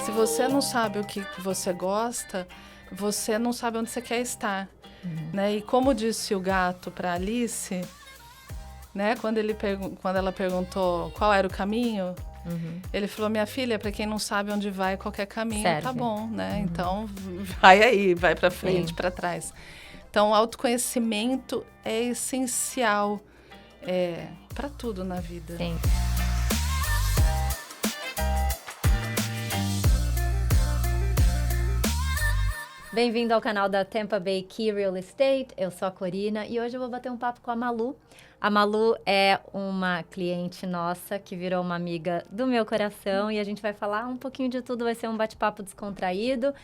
Se você não sabe o que você gosta, você não sabe onde você quer estar. Né? E como disse o gato para Alice, né? Quando ela perguntou qual era o caminho, ele falou: minha filha, para quem não sabe onde vai, qualquer caminho tá bom, né? Então vai aí, vai para frente, para trás. Então o autoconhecimento é essencial para tudo na vida. Sim. Bem-vindo ao canal da Tampa Bay Key Real Estate, eu sou a Corina e hoje eu vou bater um papo com a Malu. A Malu é uma cliente nossa que virou uma amiga do meu coração e a gente vai falar um pouquinho de tudo, vai ser um bate-papo descontraído.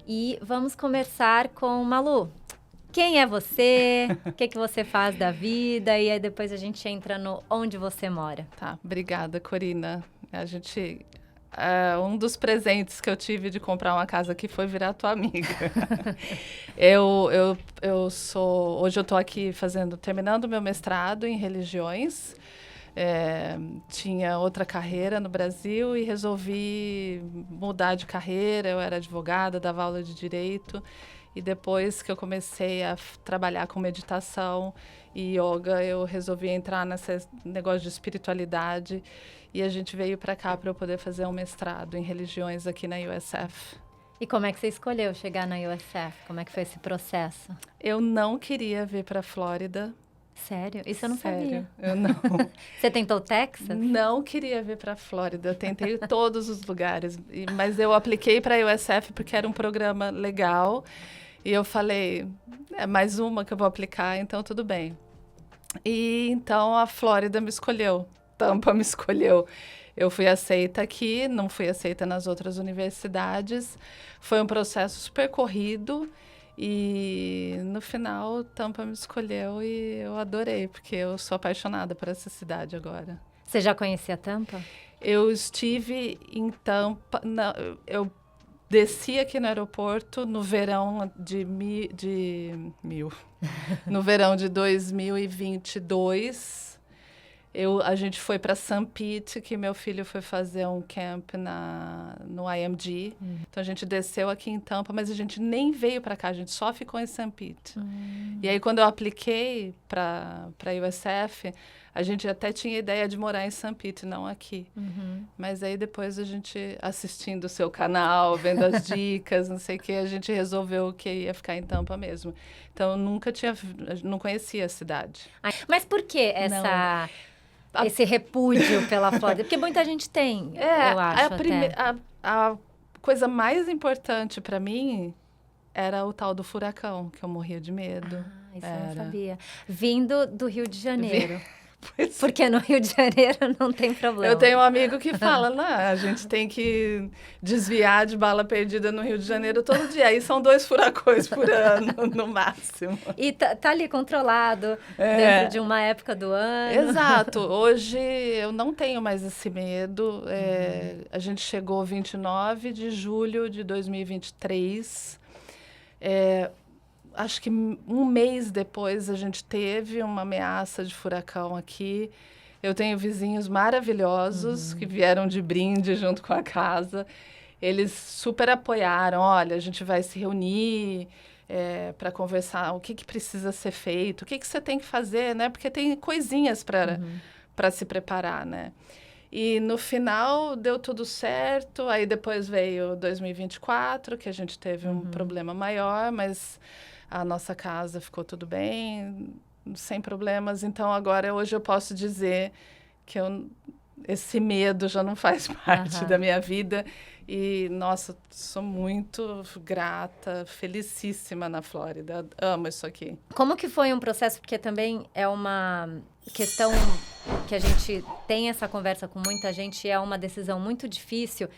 E vamos começar com Malu. Quem é você? O que você faz da vida? E aí depois a gente entra no onde você mora. Tá, obrigada, Corina. Um dos presentes que eu tive de comprar uma casa aqui foi virar tua amiga. Hoje eu estou aqui terminando meu mestrado em religiões. Tinha outra carreira no Brasil e resolvi mudar de carreira. Eu era advogada, dava aula de direito. E depois que eu comecei a trabalhar com meditação e yoga, eu resolvi entrar nesse negócio de espiritualidade. E a gente veio para cá para eu poder fazer um mestrado em religiões aqui na USF. E como é que você escolheu chegar na USF? Como é que foi esse processo? Eu não queria vir para a Flórida. Sério? Isso eu não sabia. Eu não. Você tentou Texas? Não queria vir para a Flórida. Eu tentei todos os lugares. Mas eu apliquei para a USF porque era um programa legal. E eu falei, é mais uma que eu vou aplicar, então tudo bem. E então a Flórida me escolheu. Tampa me escolheu. Eu fui aceita aqui, não fui aceita nas outras universidades. Foi um processo super corrido e no final Tampa me escolheu e eu adorei, porque eu sou apaixonada por essa cidade agora. Você já conhecia Tampa? Eu estive em Tampa, eu desci aqui no aeroporto no verão no verão de 2022. A gente foi para St. Pete, que meu filho foi fazer um camp no IMG. Então, a gente desceu aqui em Tampa, mas a gente nem veio para cá, a gente só ficou em St. Pete. E aí, quando eu apliquei para a USF, a gente até tinha ideia de morar em St. Pete, não aqui. Mas aí, depois, a gente, assistindo o seu canal, vendo as dicas, não sei o quê, a gente resolveu que ia ficar em Tampa mesmo. Então, não conhecia a cidade. Mas por que esse repúdio pela Flórida? Porque muita gente tem, eu acho a coisa mais importante para mim era o tal do furacão, que eu morria de medo. Isso eu não sabia. Vindo do Rio de Janeiro. Porque no Rio de Janeiro não tem problema. Eu tenho um amigo que fala, não, a gente tem que desviar de bala perdida no Rio de Janeiro todo dia. Aí são 2 furacões por ano, no máximo. E tá ali controlado dentro de uma época do ano. Exato. Hoje eu não tenho mais esse medo. A gente chegou 29 de julho de 2023. Acho que um mês depois a gente teve uma ameaça de furacão aqui. Eu tenho vizinhos maravilhosos que vieram de brinde junto com a casa. Eles super apoiaram. Olha, a gente vai se reunir para conversar o que precisa ser feito, o que você tem que fazer, né? Porque tem coisinhas para se preparar, né? E no final deu tudo certo. Aí depois veio 2024, que a gente teve um problema maior, mas a nossa casa ficou tudo bem, sem problemas. Então, hoje eu posso dizer que esse medo já não faz parte da minha vida. E, nossa, sou muito grata, felicíssima na Flórida. Amo isso aqui. Como que foi um processo? Porque também é uma questão que a gente tem essa conversa com muita gente, é uma decisão muito difícil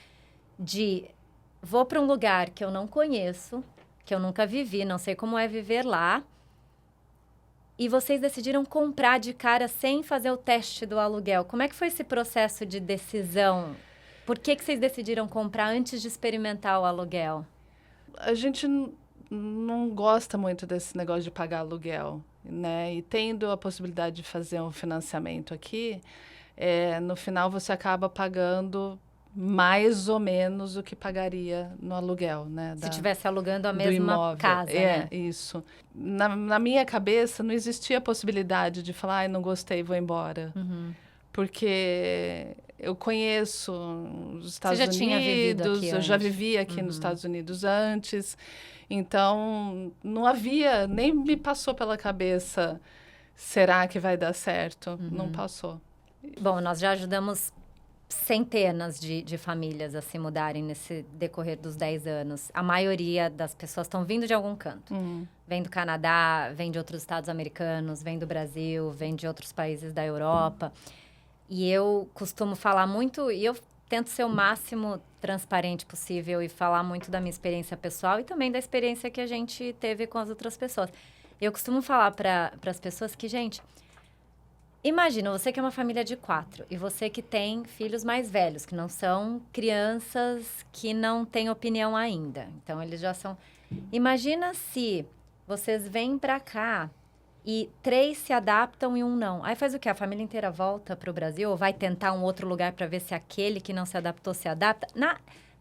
de vou para um lugar que eu não conheço, que eu nunca vivi, não sei como é viver lá. E vocês decidiram comprar de cara sem fazer o teste do aluguel. Como é que foi esse processo de decisão? Por que vocês decidiram comprar antes de experimentar o aluguel? A gente não gosta muito desse negócio de pagar aluguel, né? E tendo a possibilidade de fazer um financiamento aqui, no final você acaba pagando mais ou menos o que pagaria no aluguel, né? Se estivesse alugando a do mesma imóvel. casa, né? Isso. Na minha cabeça não existia a possibilidade de falar, ai, não gostei, vou embora. Porque eu conheço os Estados Você já tinha vivido Unidos, aqui eu já antes? vivi aqui nos Estados Unidos antes, então não havia, nem me passou pela cabeça, será que vai dar certo? Não passou. Bom, nós já ajudamos centenas de famílias a se mudarem nesse decorrer dos 10 anos. A maioria das pessoas estão vindo de algum canto. Vem do Canadá, vem de outros estados americanos, vem do Brasil, vem de outros países da Europa. E eu costumo falar muito, e eu tento ser o máximo transparente possível e falar muito da minha experiência pessoal e também da experiência que a gente teve com as outras pessoas. Eu costumo falar para as pessoas que, gente, imagina, você que é uma família de 4 e você que tem filhos mais velhos, que não são crianças que não têm opinião ainda. Então, eles já são... Imagina se vocês vêm para cá e 3 se adaptam e 1 não. Aí faz o quê? A família inteira volta para o Brasil ou vai tentar um outro lugar para ver se aquele que não se adaptou se adapta?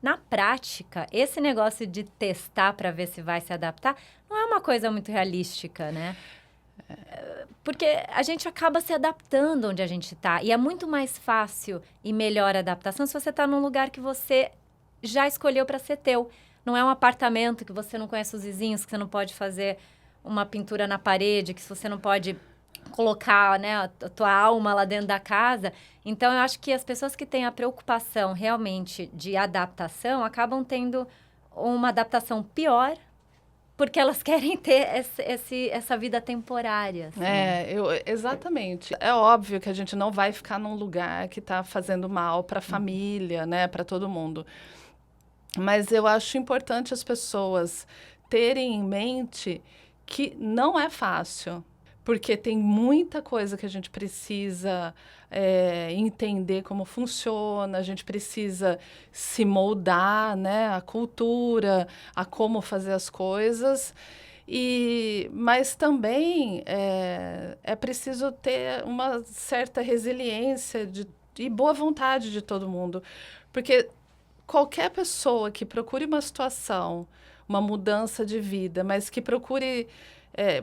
Na prática, esse negócio de testar para ver se vai se adaptar não é uma coisa muito realística, né? Porque a gente acaba se adaptando onde a gente está. E é muito mais fácil e melhor a adaptação se você está num lugar que você já escolheu para ser teu. Não é um apartamento que você não conhece os vizinhos, que você não pode fazer uma pintura na parede, que você não pode colocar, né, a tua alma lá dentro da casa. Então, eu acho que as pessoas que têm a preocupação realmente de adaptação acabam tendo uma adaptação pior, porque elas querem ter essa vida temporária. Assim. Exatamente. É óbvio que a gente não vai ficar num lugar que está fazendo mal para a família, né, para todo mundo. Mas eu acho importante as pessoas terem em mente que não é fácil, porque tem muita coisa que a gente precisa entender como funciona, a gente precisa se moldar, né, a cultura, a como fazer as coisas, mas também é preciso ter uma certa resiliência e boa vontade de todo mundo, porque qualquer pessoa que procure uma situação, uma mudança de vida, mas que procure,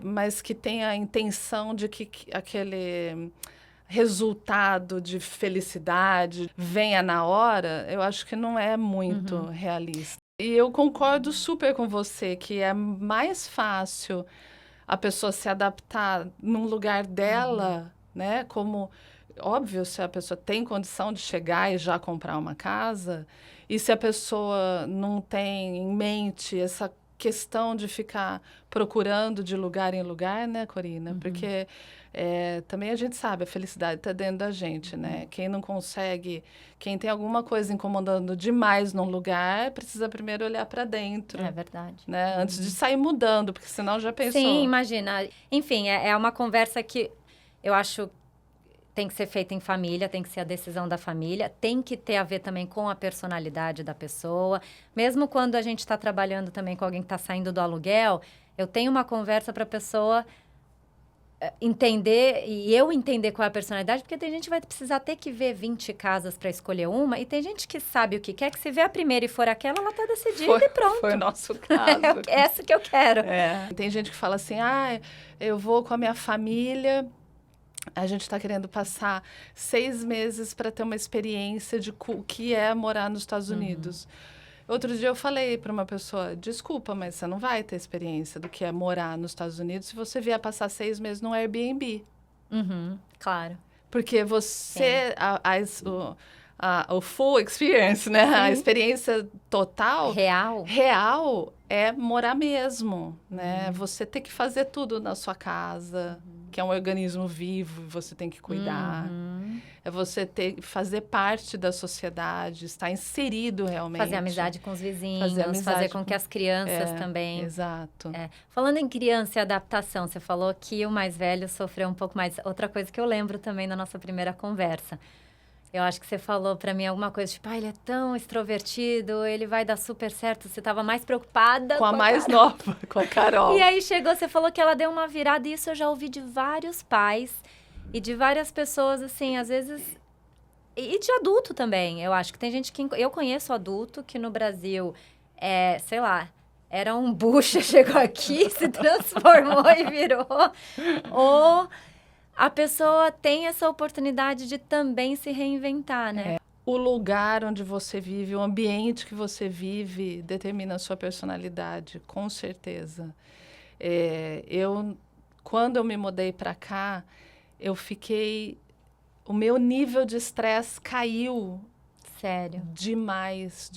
mas que tenha a intenção de que aquele resultado de felicidade venha na hora, eu acho que não é muito realista. E eu concordo super com você que é mais fácil a pessoa se adaptar num lugar dela, né? Como, óbvio, se a pessoa tem condição de chegar e já comprar uma casa, e se a pessoa não tem em mente essa questão de ficar procurando de lugar em lugar, né, Corina? Porque também a gente sabe, a felicidade está dentro da gente, né? Quem não consegue, quem tem alguma coisa incomodando demais num lugar, precisa primeiro olhar para dentro. É verdade. Né? Antes de sair mudando, porque senão já pensou. Sim, imagina. Enfim, é uma conversa que eu acho tem que ser feita em família, tem que ser a decisão da família, tem que ter a ver também com a personalidade da pessoa. Mesmo quando a gente está trabalhando também com alguém que está saindo do aluguel, eu tenho uma conversa para a pessoa entender, e eu entender qual é a personalidade, porque tem gente que vai precisar ter que ver 20 casas para escolher uma, e tem gente que sabe o que quer, que se vê a primeira e for aquela, ela está decidida e pronto. Foi o nosso caso. É essa que eu quero. Tem gente que fala assim, eu vou com a minha família, a gente está querendo passar 6 meses para ter uma experiência de o que é morar nos Estados Unidos. Outro dia eu falei para uma pessoa, desculpa, mas você não vai ter experiência do que é morar nos Estados Unidos se você vier passar 6 meses num Airbnb. Claro. Porque você, o full experience, né? Sim. A experiência total... Real é morar mesmo, né? Você tem que fazer tudo na sua casa, que é um organismo vivo, você tem que cuidar. É você fazer parte da sociedade, estar inserido realmente. Fazer amizade com os vizinhos, fazer com que as crianças também... Exato. Falando em criança e adaptação, você falou que o mais velho sofreu um pouco mais. Outra coisa que eu lembro também da nossa primeira conversa. Eu acho que você falou pra mim alguma coisa, tipo, ele é tão extrovertido, ele vai dar super certo. Você tava mais preocupada com a mais nova, com a Carol. E aí chegou, você falou que ela deu uma virada, e isso eu já ouvi de vários pais e de várias pessoas, assim, às vezes E de adulto também, eu acho que tem gente que... Eu conheço adulto que no Brasil, sei lá, era um bucha, chegou aqui, se transformou e virou. Ou a pessoa tem essa oportunidade de também se reinventar, né? O lugar onde você vive, o ambiente que você vive, determina a sua personalidade, com certeza. Quando eu me mudei para cá, o meu nível de estresse caiu. Sério? Demais.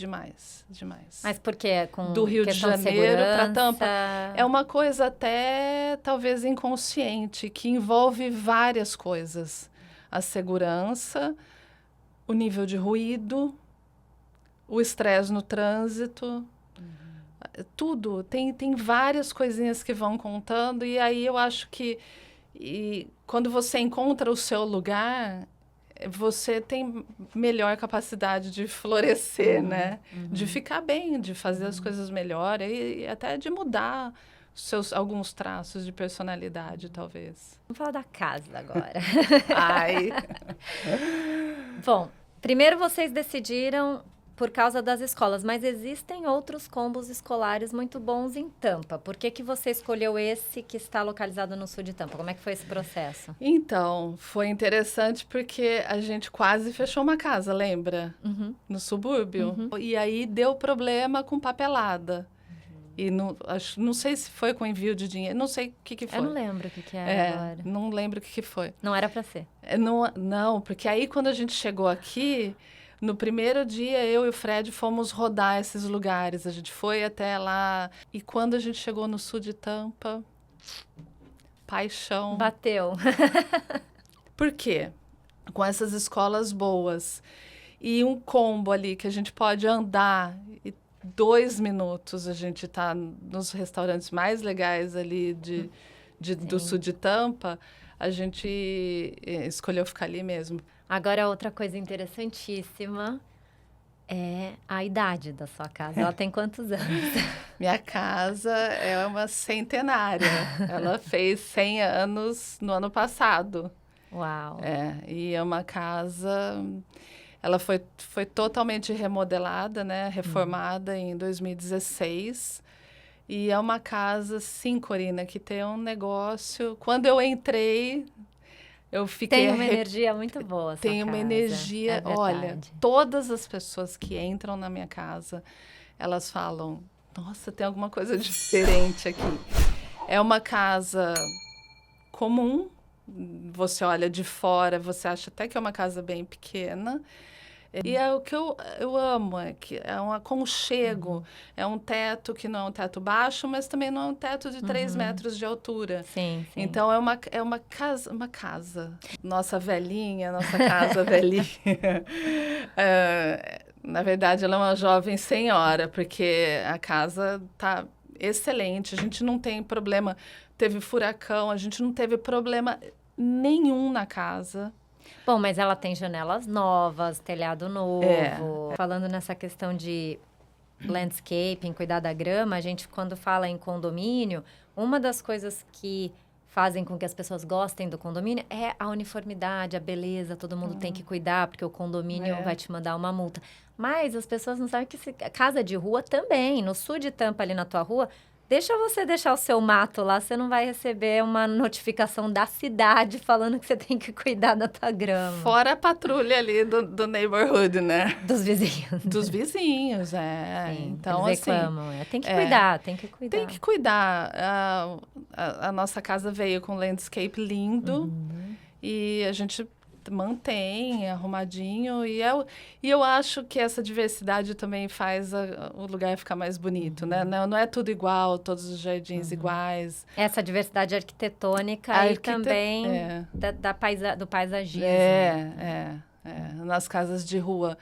Mas por quê? Do Rio de Janeiro para Tampa. segurança? É uma coisa até, talvez, inconsciente, que envolve várias coisas. A segurança, o nível de ruído, o estresse no trânsito, tudo. Tem várias coisinhas que vão contando, e aí eu acho que quando você encontra o seu lugar, você tem melhor capacidade de florescer, né? De ficar bem, de fazer as coisas melhor e até de mudar alguns traços de personalidade, talvez. Vamos falar da casa agora. Ai. Bom, primeiro vocês decidiram por causa das escolas, mas existem outros combos escolares muito bons em Tampa. Por que você escolheu esse que está localizado no sul de Tampa? Como é que foi esse processo? Então, foi interessante porque a gente quase fechou uma casa, lembra? No subúrbio. E aí deu problema com papelada. E não sei se foi com envio de dinheiro, não sei o que foi. Eu não lembro o que era agora. Não lembro o que foi. Não era para ser. Não, porque aí quando a gente chegou aqui, no primeiro dia eu e o Fred fomos rodar esses lugares. A gente foi até lá e quando a gente chegou no sul de Tampa, paixão. Bateu. Por quê? Com essas escolas boas e um combo ali que a gente pode andar e 2 minutos a gente está nos restaurantes mais legais ali do sul de Tampa, a gente escolheu ficar ali mesmo. Agora, outra coisa interessantíssima é a idade da sua casa. Ela tem quantos anos? Minha casa é uma centenária. Ela fez 100 anos no ano passado. Uau! E é uma casa... Ela foi totalmente remodelada, né? Reformada em 2016. E é uma casa, sim, Corina, que tem um negócio... Quando eu entrei, eu fiquei... Tem uma energia muito boa essa Tem uma casa. energia... Olha, todas as pessoas que entram na minha casa, elas falam, nossa, tem alguma coisa diferente aqui. É uma casa comum. Você olha de fora, você acha até que é uma casa bem pequena. E é o que eu amo, é que é um aconchego, é um teto que não é um teto baixo, mas também não é um teto de 3 metros de altura. Sim. Então, é uma casa. Nossa casa velhinha. Na verdade, ela é uma jovem senhora, porque a casa tá excelente, a gente não tem problema, teve furacão, a gente não teve problema nenhum na casa. Bom, mas ela tem janelas novas, telhado novo. Falando nessa questão de landscaping, cuidar da grama, a gente, quando fala em condomínio, uma das coisas que fazem com que as pessoas gostem do condomínio é a uniformidade, a beleza, todo mundo tem que cuidar, porque o condomínio vai te mandar uma multa. Mas as pessoas não sabem que casa de rua também, no sul de Tampa, ali na tua rua, deixa você deixar o seu mato lá, você não vai receber uma notificação da cidade falando que você tem que cuidar da tua grama. Fora a patrulha ali do neighborhood, né? Dos vizinhos. Dos vizinhos, Sim, então, eles reclamam, tem que cuidar, tem que cuidar. Tem que cuidar. A nossa casa veio com landscape lindo e a gente mantém arrumadinho e eu acho que essa diversidade também faz o lugar ficar mais bonito, né? Não é tudo igual, todos os jardins iguais. Essa diversidade arquitetônica e também do paisagismo. Nas casas de rua.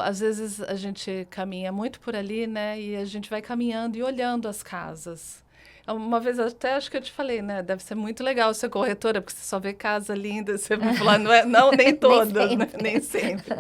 Às vezes a gente caminha muito por ali, né? E a gente vai caminhando e olhando as casas. Uma vez até acho que eu te falei, né? Deve ser muito legal ser corretora, porque você só vê casa linda, você vai falar, nem todas, nem sempre.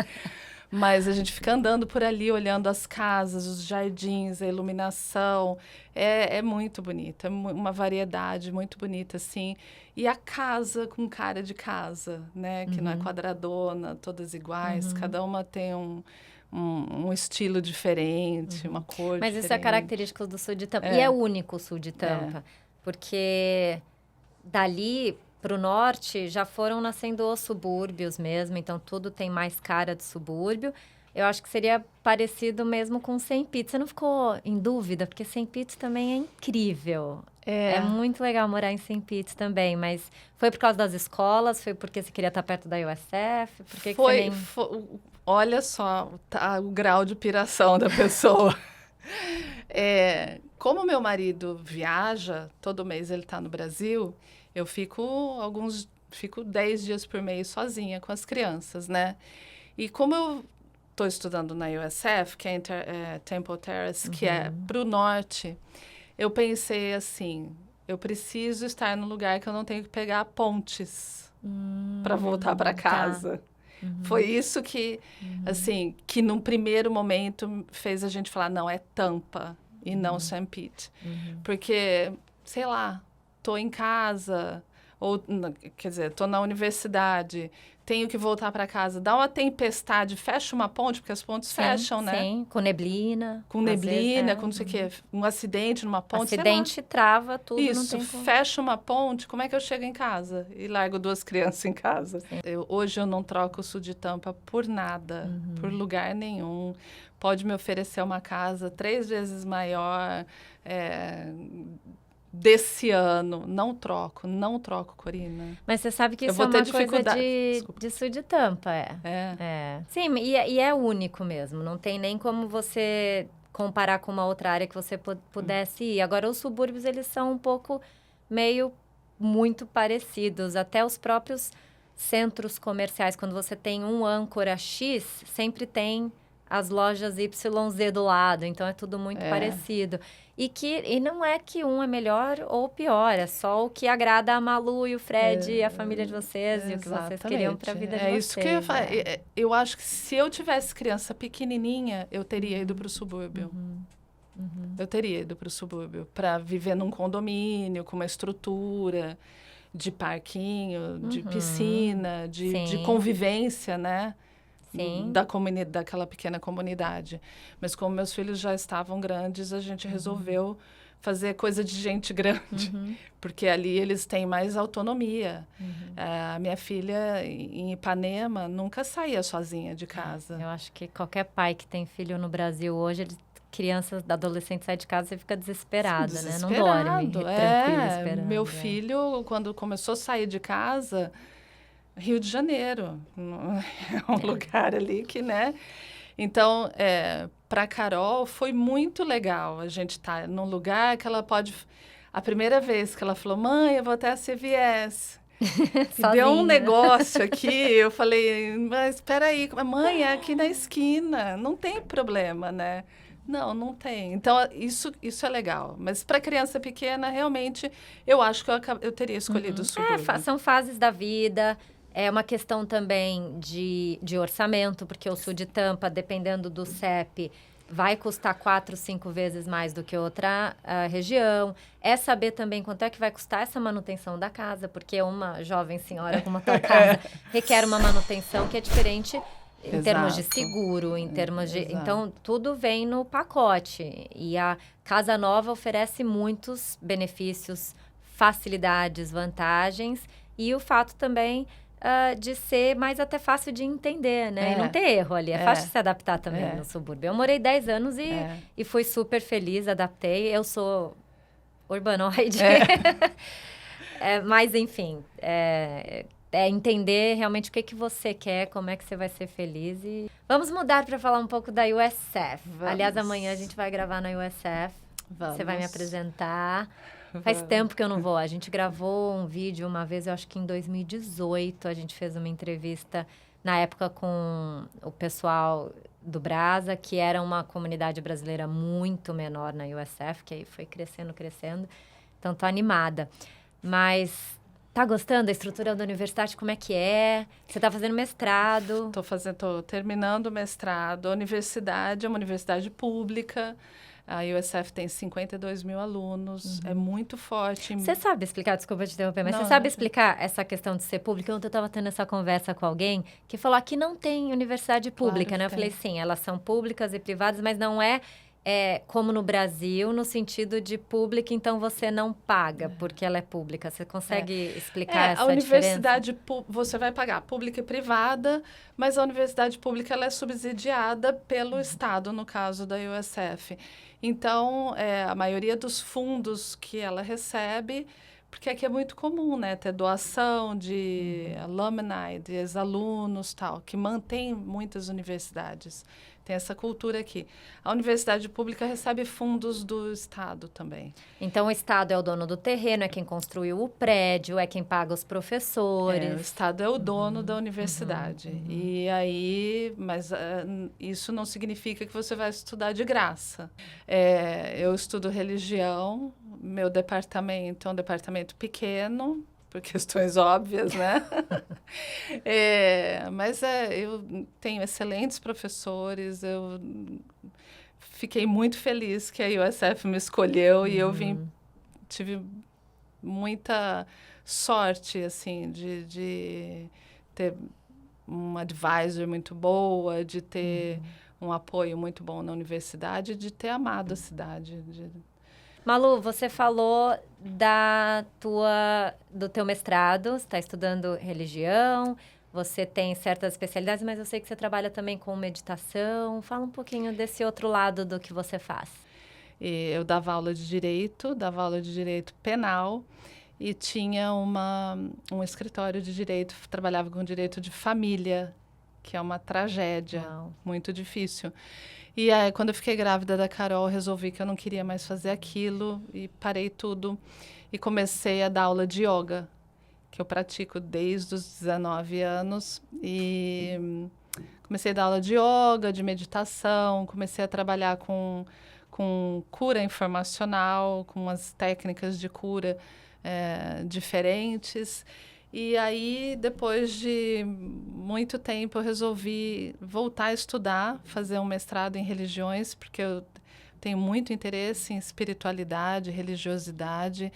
Mas a gente fica andando por ali, olhando as casas, os jardins, a iluminação. É muito bonito, é uma variedade muito bonita, assim. E a casa com cara de casa, né? Que não é quadradona, todas iguais. Cada uma tem um estilo diferente, uma cor Mas diferente. isso é característico do sul de Tampa. E é único o sul de Tampa. Porque dali para o norte já foram nascendo os subúrbios mesmo. Então, tudo tem mais cara de subúrbio. Eu acho que seria parecido mesmo com St. Pete. Você não ficou em dúvida? Porque St. Pete também é incrível. É muito legal morar em St. Pete também. Mas foi por causa das escolas? Foi porque você queria estar perto da USF? Por que você nem... Olha só o grau de piração da pessoa. Como meu marido viaja, todo mês ele está no Brasil, eu fico 10 dias por mês sozinha com as crianças, né? E como eu estou estudando na USF, que é Temple Terrace, que é para o norte, eu pensei assim, eu preciso estar num lugar que eu não tenho que pegar pontes para voltar para casa. Foi isso que, assim, que num primeiro momento fez a gente falar, não, é Tampa e não St. Pete. Porque, sei lá, tô em casa, ou, quer dizer, tô na universidade, tenho que voltar para casa, dá uma tempestade, fecha uma ponte, porque as pontes fecham, né? Sim, com neblina. Com neblina, com não sei o quê, um acidente numa ponte, acidente trava tudo, isso, não tem como. fecha uma ponte, como é que eu chego em casa e largo 2 crianças em casa? Hoje eu não troco o sul de Tampa por nada, por lugar nenhum. Pode me oferecer uma casa 3 vezes maior desse ano. Não troco, Corina. Mas você sabe que isso é uma coisa de sul de Tampa, Sim, e é único mesmo. Não tem nem como você comparar com uma outra área que você pudesse ir. Agora, os subúrbios, eles são um pouco muito parecidos. Até os próprios centros comerciais, quando você tem um âncora X, sempre tem as lojas YZ do lado. Então, é tudo muito parecido. E não é que um é melhor ou pior, é só o que agrada a Malu e o Fred e a família de vocês e o que vocês queriam para a vida de vocês. É isso que eu falo. Eu acho que se eu tivesse criança pequenininha, eu teria ido para o subúrbio. Eu teria ido para o subúrbio para viver num condomínio com uma estrutura de parquinho, de piscina, de convivência, né? Sim. Daquela pequena comunidade. Mas como meus filhos já estavam grandes, a gente resolveu fazer coisa de gente grande, porque ali eles têm mais autonomia. A minha filha, em Ipanema, nunca saía sozinha de casa. Eu acho que qualquer pai que tem filho no Brasil hoje, crianças, adolescentes saem de casa, você fica desesperada, né? Não dorme, tranquilo, esperando. Meu filho, quando começou a sair de casa... Rio de Janeiro, é um lugar ali que, né? Então, para a Carol, foi muito legal a gente estar num lugar que ela pode... A primeira vez que ela falou, mãe, eu vou até a CVS. E deu um negócio aqui, eu falei, mas espera aí, mãe, é aqui na esquina, não tem problema, né? Não tem. Então, isso é legal. Mas para criança pequena, realmente, eu acho que eu teria escolhido o subúrbio. São fases da vida... É uma questão também de orçamento, porque o sul de Tampa, dependendo do CEP, vai custar 4, 5 vezes mais do que outra região. É saber também quanto é que vai custar essa manutenção da casa, porque uma jovem senhora com uma tal casa requer uma manutenção que é diferente em termos de seguro, em termos de... Então, tudo vem no pacote. E a Casa Nova oferece muitos benefícios, facilidades, vantagens. E o fato também... de ser mais até fácil de entender, né? E não ter erro ali. É fácil de se adaptar também no subúrbio. Eu morei 10 anos e fui super feliz, adaptei. Eu sou urbanoide. Mas, enfim, entender realmente o que você quer, como é que você vai ser feliz. E vamos mudar para falar um pouco da USF. Aliás, amanhã a gente vai gravar na USF. Você vai me apresentar. Faz tempo que eu não vou. A gente gravou um vídeo uma vez, eu acho que em 2018, a gente fez uma entrevista, na época, com o pessoal do Brasa, que era uma comunidade brasileira muito menor na USF, que aí foi crescendo. Então, tô animada. Mas Tá gostando da estrutura da universidade? Como é que é? Você tá fazendo mestrado? Tô terminando o mestrado. A universidade é uma universidade pública. A USF tem 52 mil alunos. É muito forte. Você sabe explicar, desculpa te interromper, mas Não, você sabe não. explicar essa questão de ser pública? Ontem eu estava tendo essa conversa com alguém que falou que não tem universidade pública, Claro né? Eu que falei, tem. sim, elas são públicas e privadas, mas não é, como no Brasil, no sentido de pública, então você não paga porque ela é pública. Você consegue explicar A essa diferença? universidade, você vai pagar pública e privada, mas a universidade pública ela é subsidiada pelo Estado, no caso da USF. Então, a maioria dos fundos que ela recebe, porque aqui é muito comum, né, ter doação de alumni, de ex-alunos, tal, que mantém muitas universidades. Tem essa cultura aqui. A universidade pública recebe fundos do Estado também. Então, o Estado é o dono do terreno, é quem construiu o prédio, é quem paga os professores. O Estado é o dono da universidade. E aí, mas isso não significa que você vai estudar de graça. Eu estudo religião, meu departamento é um departamento pequeno, por questões óbvias, né? Mas eu tenho excelentes professores, eu fiquei muito feliz que a USF me escolheu e eu tive muita sorte, assim, de ter um advisor muito boa, de ter um apoio muito bom na universidade, de ter amado a cidade. Malu, você falou do teu mestrado, você está estudando religião, você tem certas especialidades, mas eu sei que você trabalha também com meditação. Fala um pouquinho desse outro lado do que você faz. E eu dava aula de direito penal e tinha um escritório de direito, trabalhava com direito de família, que é uma tragédia, muito difícil. E aí, quando eu fiquei grávida da Carol, resolvi que eu não queria mais fazer aquilo e parei tudo e comecei a dar aula de yoga, que eu pratico desde os 19 anos. E comecei a dar aula de yoga, de meditação, comecei a trabalhar com cura informacional, com as técnicas de cura diferentes. E aí, depois de muito tempo, eu resolvi voltar a estudar, fazer um mestrado em religiões, porque eu tenho muito interesse em espiritualidade, religiosidade.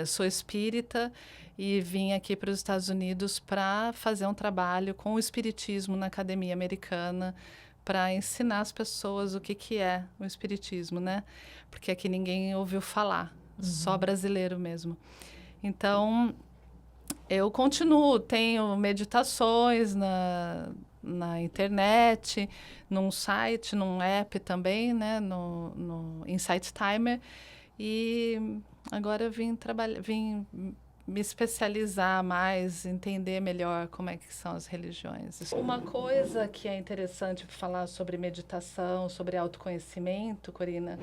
Sou espírita e vim aqui para os Estados Unidos para fazer um trabalho com o espiritismo na academia americana, para ensinar as pessoas o que é o espiritismo, né? Porque aqui ninguém ouviu falar, só brasileiro mesmo. Então, eu continuo, tenho meditações na internet, num site, num app também, né? No Insight Timer. E agora eu vim me especializar mais, entender melhor como é que são as religiões. Uma coisa que é interessante falar sobre meditação, sobre autoconhecimento, Corina,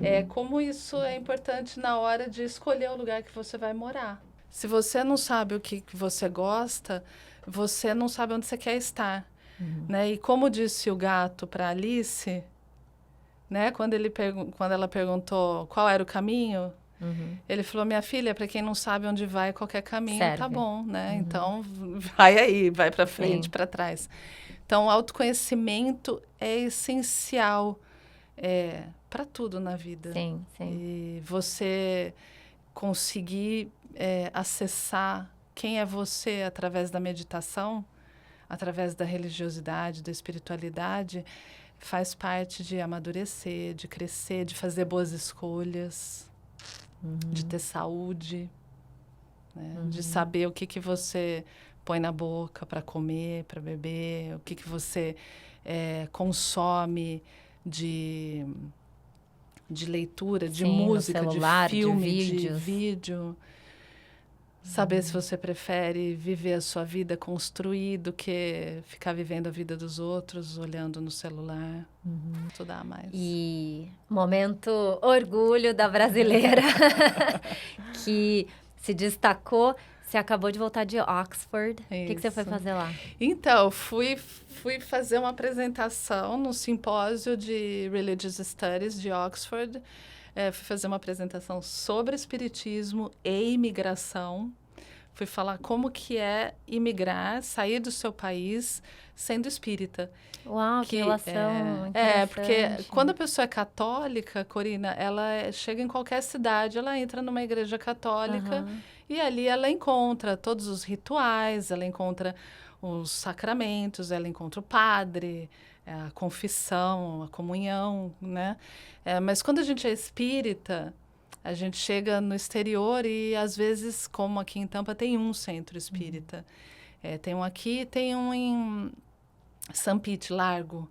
é como isso é importante na hora de escolher o lugar que você vai morar. Se você não sabe o que você gosta, você não sabe onde você quer estar. Né? E como disse o gato para Alice, né? Quando ela perguntou qual era o caminho, ele falou: minha filha, para quem não sabe onde vai, qualquer caminho tá bom, né? Então, vai aí, vai para frente, para trás. Então, o autoconhecimento é essencial para tudo na vida. Sim. E você conseguir acessar quem é você através da meditação, através da religiosidade, da espiritualidade, faz parte de amadurecer, de crescer, de fazer boas escolhas, de ter saúde, né? De saber o que você põe na boca para comer, para beber, o que você consome de leitura, de música, celular, de filme, de vídeo. Saber se você prefere viver a sua vida, construir, do que ficar vivendo a vida dos outros, olhando no celular. Estudar mais. E momento orgulho da brasileira que se destacou. Você acabou de voltar de Oxford. O que você foi fazer lá? Então, fui fazer uma apresentação no simpósio de Religious Studies de Oxford. Fui fazer uma apresentação sobre espiritismo e imigração. Fui falar como que é imigrar, sair do seu país sendo espírita. Uau, que relação porque quando a pessoa é católica, Corina, ela chega em qualquer cidade, ela entra numa igreja católica e ali ela encontra todos os rituais, ela encontra os sacramentos, ela encontra o padre, a confissão, a comunhão, né? Mas quando a gente é espírita, a gente chega no exterior e, às vezes, como aqui em Tampa, tem um centro espírita. Tem um aqui, tem um em San Pete, Largo.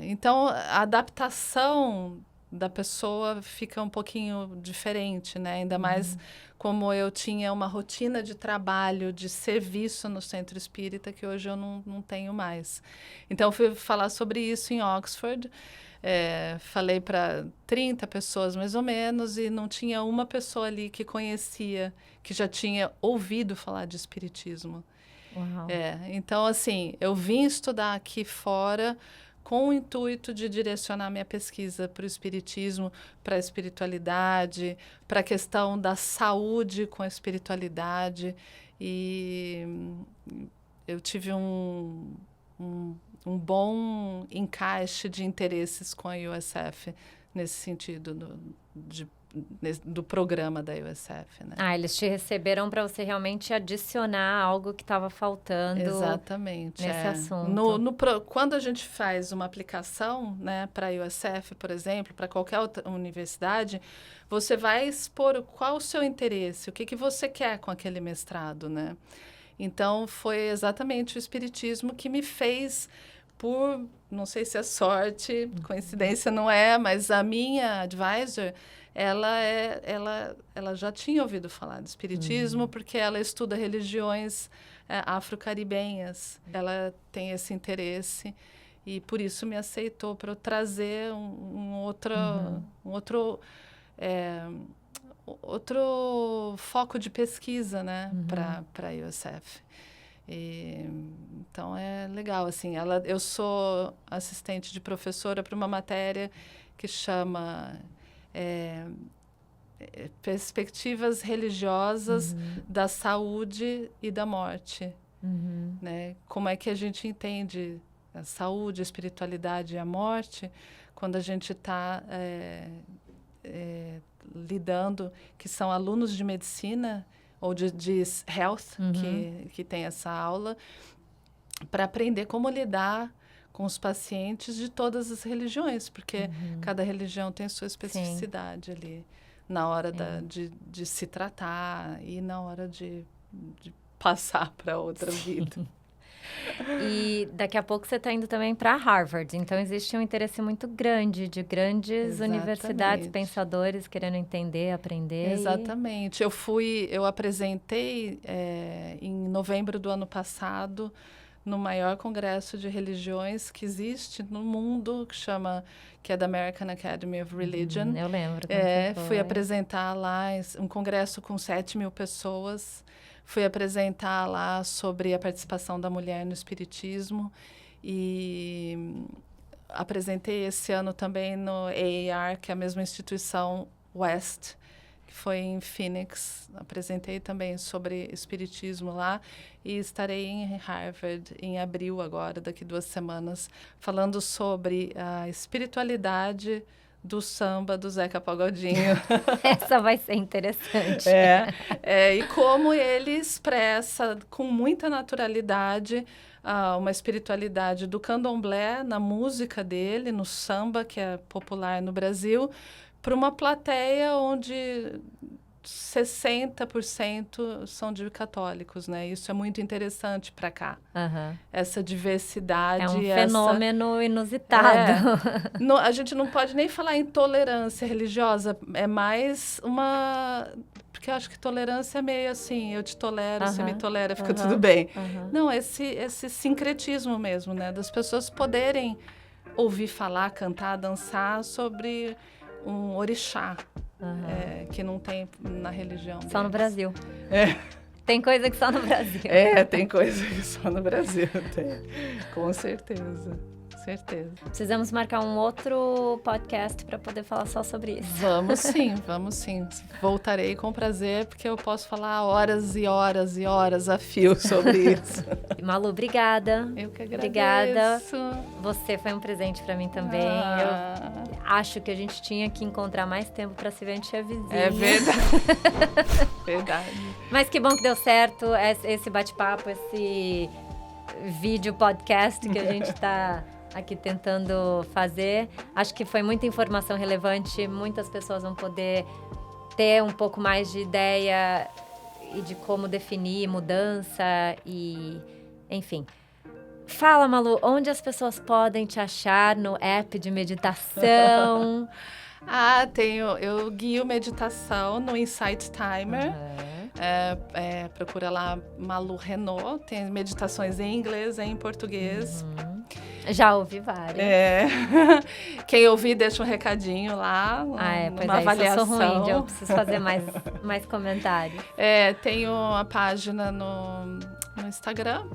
Então, a adaptação da pessoa fica um pouquinho diferente, né? Ainda mais como eu tinha uma rotina de trabalho, de serviço no centro espírita, que hoje eu não tenho mais. Então, fui falar sobre isso em Oxford. Falei para 30 pessoas, mais ou menos, e não tinha uma pessoa ali que conhecia, que já tinha ouvido falar de espiritismo. Uau. Então, assim, eu vim estudar aqui fora com o intuito de direcionar minha pesquisa para o espiritismo, para a espiritualidade, para a questão da saúde com a espiritualidade. E eu tive um bom encaixe de interesses com a USF nesse sentido do programa da USF, né? Eles te receberam para você realmente adicionar algo que estava faltando. Exatamente, nesse assunto. Quando a gente faz uma aplicação, né, para a USF, por exemplo, para qualquer outra universidade, você vai expor qual o seu interesse, o que você quer com aquele mestrado, né? Então, foi exatamente o espiritismo que me fez, não sei se é sorte, coincidência não é, mas a minha advisor, ela já tinha ouvido falar de espiritismo, porque ela estuda religiões afro-caribenhas. Ela tem esse interesse e, por isso, me aceitou para eu trazer um outro foco de pesquisa, né, para a USF. Então, é legal, assim, eu sou assistente de professora para uma matéria que chama Perspectivas Religiosas da Saúde e da Morte. Né? Como é que a gente entende a saúde, a espiritualidade e a morte quando a gente está lidando, que são alunos de medicina ou de health, que tem essa aula, para aprender como lidar com os pacientes de todas as religiões, porque cada religião tem a sua especificidade ali, na hora de se tratar e na hora de passar para outra vida. E daqui a pouco você está indo também para Harvard. Então, existe um interesse muito grande de grandes universidades, pensadores querendo entender, aprender. Exatamente. Eu apresentei em novembro do ano passado no maior congresso de religiões que existe no mundo, que é da American Academy of Religion. Eu lembro. Fui apresentar lá um congresso com 7.000 pessoas. Fui apresentar lá sobre a participação da mulher no espiritismo e apresentei esse ano também no AAR, que é a mesma instituição West, que foi em Phoenix. Apresentei também sobre espiritismo lá e estarei em Harvard em abril agora, daqui 2 semanas, falando sobre a espiritualidade do samba do Zeca Pagodinho. Essa vai ser interessante. E como ele expressa com muita naturalidade uma espiritualidade do candomblé na música dele, no samba, que é popular no Brasil, para uma plateia onde 60% são de católicos, né? Isso é muito interessante para cá. Essa diversidade. É um fenômeno inusitado. A gente não pode nem falar em tolerância religiosa, é mais uma... Porque eu acho que tolerância é meio assim, eu te tolero, você me tolera, fica tudo bem. Não, esse sincretismo mesmo, né? Das pessoas poderem ouvir falar, cantar, dançar sobre um orixá. Que não tem na religião. Só no Brasil. Tem coisa que só no Brasil. Tem coisa que só no Brasil tem. Com certeza. certeza. Precisamos marcar um outro podcast para poder falar só sobre isso. Vamos sim. Voltarei com prazer, porque eu posso falar horas e horas e horas a fio sobre isso. Malu, obrigada. Eu que agradeço. Obrigada. Você foi um presente para mim também. Eu acho que a gente tinha que encontrar mais tempo para se ver antes de vizinha. É verdade. Verdade. Mas que bom que deu certo esse bate-papo, esse vídeo podcast que a gente está aqui tentando fazer. Acho que foi muita informação relevante, muitas pessoas vão poder ter um pouco mais de ideia e de como definir mudança e, enfim. Fala, Malu, onde as pessoas podem te achar no app de meditação? Eu guio meditação no Insight Timer. Procura lá Malu Renault, tem meditações em inglês e em português. Já ouvi várias. Quem ouvir, deixa um recadinho lá, uma avaliação. Eu sou ruim, eu preciso fazer mais comentários. Tenho a página no Instagram,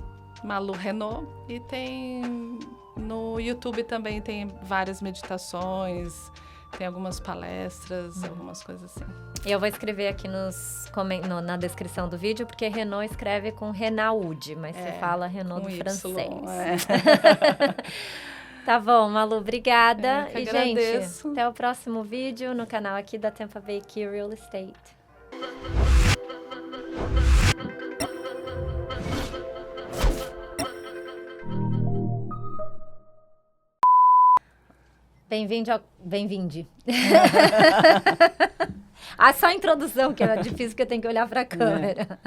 Malu Renault, e tem no YouTube também, tem várias meditações, tem algumas palestras, algumas coisas assim. Eu vou escrever aqui na descrição do vídeo, porque Renault escreve com Renaud, mas você fala Renault do francês. Tá bom, Malu, obrigada. Eu que agradeço. Gente, até o próximo vídeo no canal aqui da Tampa Bay Key Real Estate. Bem-vinde. Só a introdução que era difícil, que eu tenho que olhar para a câmera.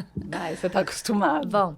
Você tá acostumado. Bom,